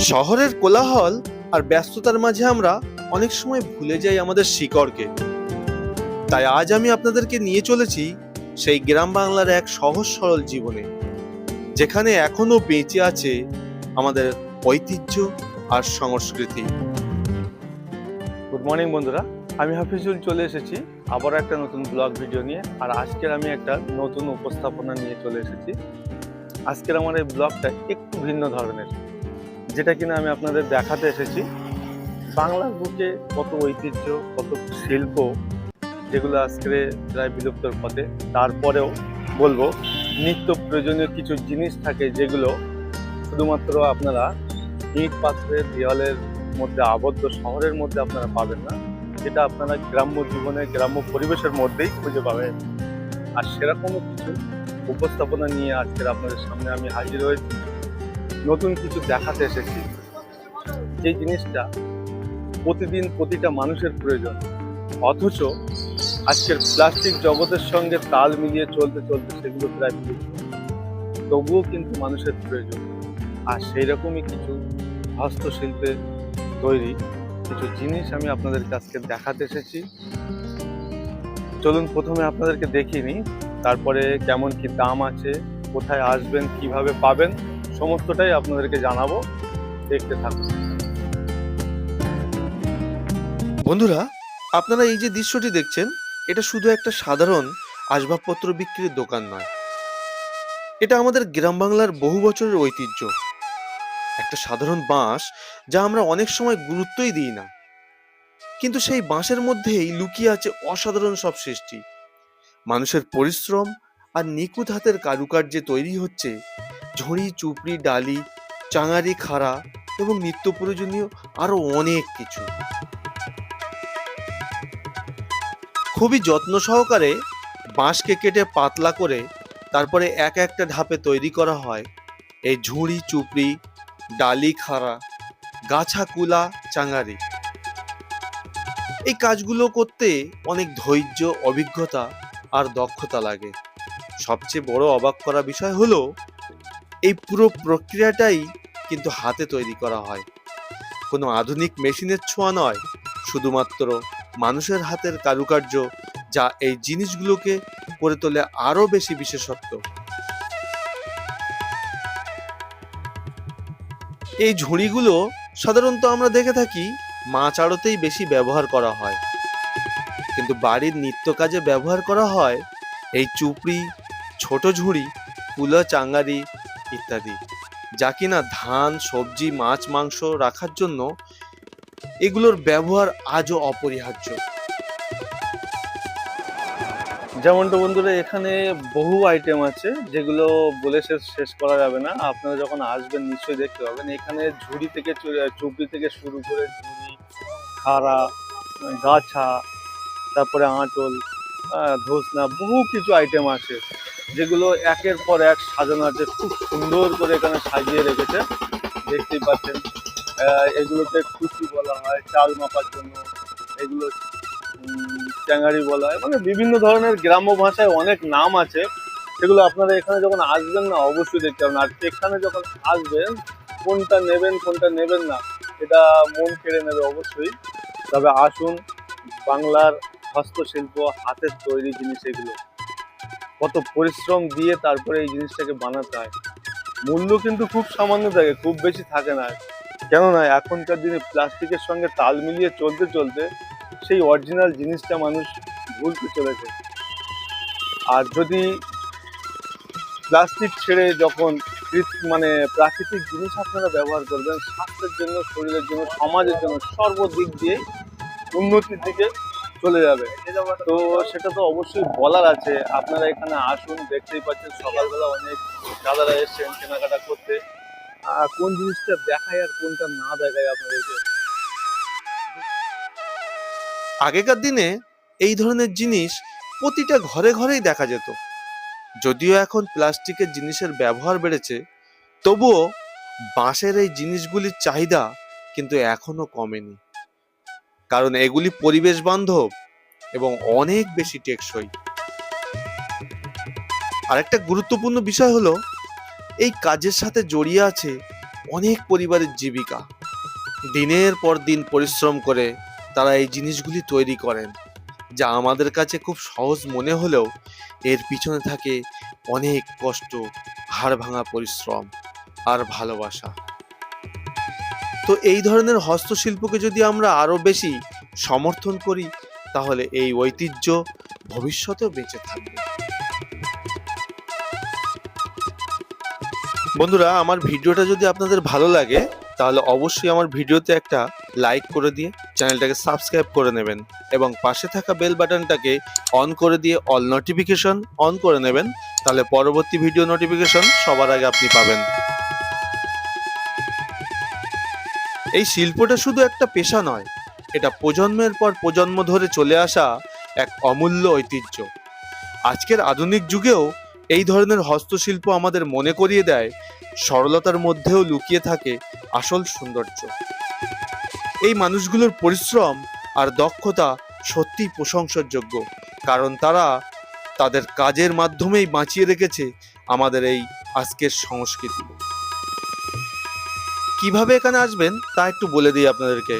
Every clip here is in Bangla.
শহরের কোলাহল আর ব্যস্ততার মাঝে আমরা অনেক সময় ভুলে যাই আমাদের শিকড়কে। তাই আজ আমি আপনাদেরকে নিয়ে চলেছি সেই গ্রাম বাংলার এক সহজ সরল জীবনে, যেখানে এখনো বেঁচে আছে আমাদের ঐতিহ্য আর সংস্কৃতি। গুড মর্নিং বন্ধুরা, আমি হাফিজুল চলে এসেছি আবার একটা নতুন ব্লগ ভিডিও নিয়ে। আর আজকের আমি একটা নতুন উপস্থাপনা নিয়ে চলে এসেছি। আজকের আমার এই ব্লগটা একটু ভিন্ন ধরনের, যেটা কিনা আমি আপনাদের দেখাতে এসেছি বাংলার বুকে কত ঐতিহ্য, কত শিল্প, যেগুলো আজকে প্রায় বিলুপ্তর পথে। তারপরেও বলবো নিত্য প্রয়োজনীয় কিছু জিনিস থাকে যেগুলো শুধুমাত্র আপনারা ইট পাথরের দেওয়ালের মধ্যে আবদ্ধ শহরের মধ্যে আপনারা পাবেন না, যেটা আপনারা গ্রাম্য জীবনে গ্রাম্য পরিবেশের মধ্যেই খুঁজে পাবেন। আর সেরকমও কিছু উপস্থাপনা নিয়ে আজকের আপনাদের সামনে আমি হাজির হয়েছি। নতুন কিছু দেখাতে এসেছি, যে জিনিসটা প্রতিদিন প্রতিটা মানুষের প্রয়োজন, অথচ আজকের প্লাস্টিক জগতের সঙ্গে তাল মিলিয়ে চলতে চলতে সেগুলো প্রায় বিলুপ্ত, তবুও কিন্তু মানুষের প্রয়োজন। আর সেই রকমই কিছু হস্তশিল্পের তৈরি কিছু জিনিস আমি আপনাদেরকে আজকে দেখাতে এসেছি। চলুন প্রথমে আপনাদেরকে দেখিয়ে নিই, তারপরে কেমন কি দাম আছে, কোথায় আসবেন, কিভাবে পাবেন, সমস্তটাই আপনাদেরকে জানাবো। দেখতে থাকুন বন্ধুরা, আপনারা এই যে দৃশ্যটি দেখছেন, এটা শুধু একটা সাধারণ আসবাবপত্র বিক্রির দোকান নয়, এটা আমাদের গ্রাম বাংলার বহু বছরের ঐতিহ্য। একটা সাধারণ বাঁশ, যা আমরা অনেক সময় গুরুত্বই দিই না, কিন্তু সেই বাঁশের মধ্যেই লুকিয়ে আছে অসাধারণ সব সৃষ্টি। মানুষের পরিশ্রম আর নিখুঁত হাতের কারুকার্যে তৈরি হচ্ছে ঝুড়ি, চুপড়ি, ডালি, চাঙারি, খাড়া এবং নিত্য প্রয়োজনীয় আরো অনেক কিছু। খুবই যত্ন সহকারে বাঁশকে কেটে পাতলা করে তারপরে এক একটা ধাপে তৈরি করা হয় এই ঝুড়ি, চুপড়ি, ডালি, খাড়া, গাছা, কুলা, চাঙারি। এই কাজগুলো করতে অনেক ধৈর্য, অভিজ্ঞতা আর দক্ষতা লাগে। সবচেয়ে বড় অবাক করা বিষয় হলো এই পুরো প্রক্রিয়াটাই কিন্তু হাতে তৈরি করা হয়, কোনো আধুনিক মেশিনের ছোঁয়া নয়, শুধুমাত্র মানুষের হাতের কারুকার্য, যা এই জিনিসগুলোকে করে তোলে আরো বেশি বিশেষত্ব। এই ঝুড়িগুলো সাধারণত আমরা দেখে থাকি মাছ আড়তেই বেশি ব্যবহার করা হয়, কিন্তু বাড়ির নিত্য কাজে ব্যবহার করা হয় এই চুপড়ি, ছোট ঝুড়ি, কুলা, চাঙ্গারি ইত্যাদি, যা কিনা ধান, সবজি, মাছ, মাংস রাখার জন্য এগুলোর ব্যবহার আজও অপরিহার্য। যেমনটা বন্ধুরা, এখানে বহু আইটেম আছে যেগুলো বলে শেষ করা যাবে না। আপনারা যখন আসবেন নিশ্চয়ই দেখতে পাবেন। এখানে ঝুড়ি থেকে চুপড়ি থেকে শুরু করে ঝুড়ি, খাড়া, গাছা, তারপরে আঁচল, ধোসনা, বহু কিছু আইটেম আছে যেগুলো একের পর এক সাজানো আছে, খুব সুন্দর করে এখানে সাজিয়ে রেখেছে। দেখতেই পাচ্ছেন, এগুলোকে খুশি বলা হয় চাল মাপার জন্য, এগুলো ট্যাঙ্গারি বলা হয়, মানে বিভিন্ন ধরনের গ্রাম্য ভাষায় অনেক নাম আছে। সেগুলো আপনারা এখানে যখন আসবেন না অবশ্যই দেখতে পাবেন। আর এখানে যখন আসবেন কোনটা নেবেন কোনটা নেবেন না এটা মন কেড়ে নেবে অবশ্যই। তবে আসুন, বাংলার হস্তশিল্প, হাতের তৈরি জিনিস, এগুলো কত পরিশ্রম দিয়ে তারপরে এই জিনিসটাকে বানাতে হয়। মূল্য কিন্তু খুব সামান্য থাকে, খুব বেশি থাকে না। কেননা এখনকার দিনে প্লাস্টিকের সঙ্গে তাল মিলিয়ে চলতে চলতে সেই অরিজিনাল জিনিসটা মানুষ ভুলতে চলেছে। আর যদি প্লাস্টিক ছেড়ে যখন মানে প্রাকৃতিক জিনিস আপনারা ব্যবহার করবেন, স্বাস্থ্যের জন্য, শরীরের জন্য, সমাজের জন্য সর্বদিক দিয়ে উন্নতির দিকে চলে যাবে। তো সেটা তো অবশ্যই বলার আছে। আপনারা এখানে আসুন, দেখতেই পাচ্ছেন সকালবেলা অনেক দাদারা এসছেন কেনাকাটা করতে। কোন জিনিসটা দেখায় আর কোনটা না দেখায় আপনাদেরকে। আগেকার দিনে এই ধরনের জিনিস প্রতিটা ঘরে ঘরেই দেখা যেত। যদিও এখন প্লাস্টিকের জিনিসের ব্যবহার বেড়েছে, তবুও বাঁশের এই জিনিসগুলির চাহিদা কিন্তু এখনো কমেনি, কারণ এগুলি পরিবেশ বান্ধব এবং অনেক বেশি টেকসই। আরেকটা গুরুত্বপূর্ণ বিষয় হলো এই কাজের সাথে জড়িয়ে আছে অনেক পরিবারের জীবিকা। দিনের পর দিন পরিশ্রম করে তারা এই জিনিসগুলি তৈরি করেন, যা আমাদের কাছে খুব সহজ মনে হলেও এর পিছনে থাকে অনেক কষ্ট, হাড় ভাঙা পরিশ্রম আর ভালোবাসা। তো এই ধরনের হস্তশিল্পকে যদি আমরা আরো বেশি সমর্থন করি, তাহলে এই ঐতিহ্য ভবিষ্যতেও বেঁচে থাকবে। বন্ধুরা, আমার ভিডিওটা যদি আপনাদের ভালো লাগে, তাহলে অবশ্যই আমার ভিডিওতে একটা লাইক করে দিয়ে চ্যানেলটাকে সাবস্ক্রাইব করে নেবেন এবং পাশে থাকা বেল বাটনটাকে অন করে দিয়ে অল নোটিফিকেশন অন করে নেবেন, তাহলে পরবর্তী ভিডিও নোটিফিকেশন সবার আগে আপনি পাবেন। এই শিল্পটা শুধু একটা পেশা নয়, এটা প্রজন্মের পর প্রজন্ম ধরে চলে আসা এক অমূল্য ঐতিহ্য। আজকের আধুনিক যুগেও এই ধরনের হস্তশিল্প আমাদের মনে করিয়ে দেয় সরলতার মধ্যেও লুকিয়ে থাকে আসল সৌন্দর্য। এই মানুষগুলোর পরিশ্রম আর দক্ষতা সত্যিই প্রশংসাযোগ্য, কারণ তারা তাদের কাজের মাধ্যমেই বাঁচিয়ে রেখেছে আমাদের এই আজকের সংস্কৃতি। কিভাবে এখানে আসবেন তা একটু বলে দিই আপনাদেরকে।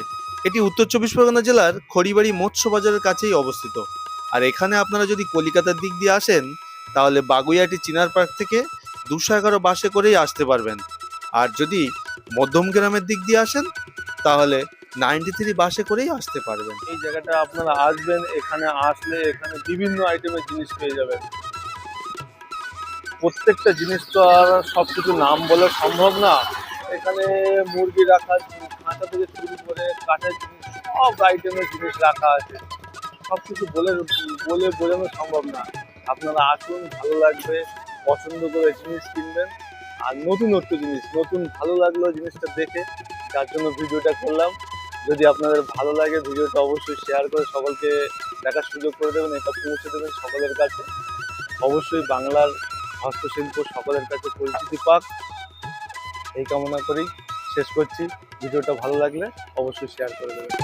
এটি উত্তর চব্বিশ পরগনা জেলার খড়িবাড়ি মৎস্য বাজারের কাছেই অবস্থিত। আর এখানে আপনারা যদি কলিকাতার দিক দিয়ে আসেন, তাহলে বাগুইয়াটি চিনার পার্ক থেকে 211 বাসে করেই আসতে পারবেন। আর যদি মধ্যমগ্রামের দিক দিয়ে আসেন, তাহলে 93 বাসে করেই আসতে পারবেন। এই জায়গাটা আপনারা আসবেন, এখানে আসলে এখানে বিভিন্ন আইটেমের জিনিস পেয়ে যাবেন। প্রত্যেকটা জিনিস তো আর সব কিছু নাম বলা সম্ভব না। এখানে মুরগি রাখা, খাঁচা থেকে শুরু করে কাঠের জিনিস, সব আইটেমের জিনিস রাখা আছে। সব কিছু বলে বোঝানো সম্ভব না। আপনারা আসুন, ভালো লাগবে, পছন্দ করে জিনিস কিনবেন। আর নতুনত্ব জিনিস, নতুন ভালো লাগলো জিনিসটা দেখে, যার জন্য ভিডিওটা করলাম। যদি আপনাদের ভালো লাগে ভিডিওটা অবশ্যই শেয়ার করে সকলকে দেখার সুযোগ করে দেবেন, এটা পৌঁছে দেবেন সকলের কাছে। অবশ্যই বাংলার হস্তশিল্প সকলের কাছে পরিচিতি পাক, এই কামনা করেই শেষ করছি। ভিডিওটা ভালো লাগলে অবশ্যই শেয়ার করে দেবেন।